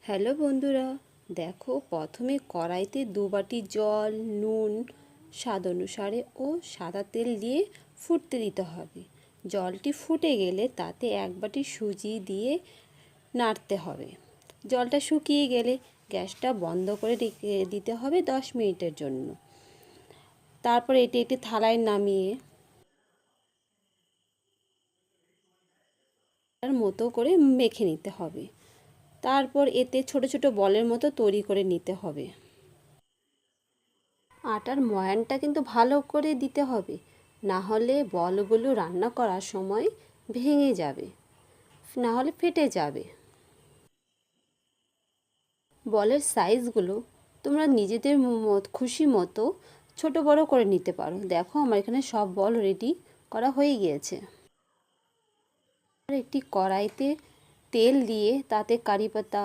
Hello বন্ধুরা, দেখো প্রথমে কড়াইতে 2 বাটি জল, নুন, স্বাদ অনুসারে ও সাদা তেল দিয়ে ফুটতে দিতে হবে। জলটি ফুটে গেলে তাতে 1 বাটি সুজি দিয়ে নাড়তে হবে। জলটা শুকিয়ে গেলে গ্যাসটা বন্ধ করে রেখে দিতে হবে 10 মিনিটের জন্য। তারপর এটি একটি থালায় নামিয়ে তার মতো করে মেখে নিতে হবে। তারপর এতে ছোট ছোট বলের মতো তৈরি করে নিতে হবে। আটার ময়ানটা কিন্তু ভালো করে দিতে হবে, না হলে বলগুলো রান্না করার সময় ভেঙে যাবে, না হলে ফেটে যাবে। বলের সাইজগুলো তোমরা নিজেদের খুশি মতো ছোট বড় করে নিতে পারো। দেখো আমার এখানে সব বল রেডি করা হয়ে গিয়েছে। একটি কড়াইতে তেল দিয়ে তাতে কারি পাতা,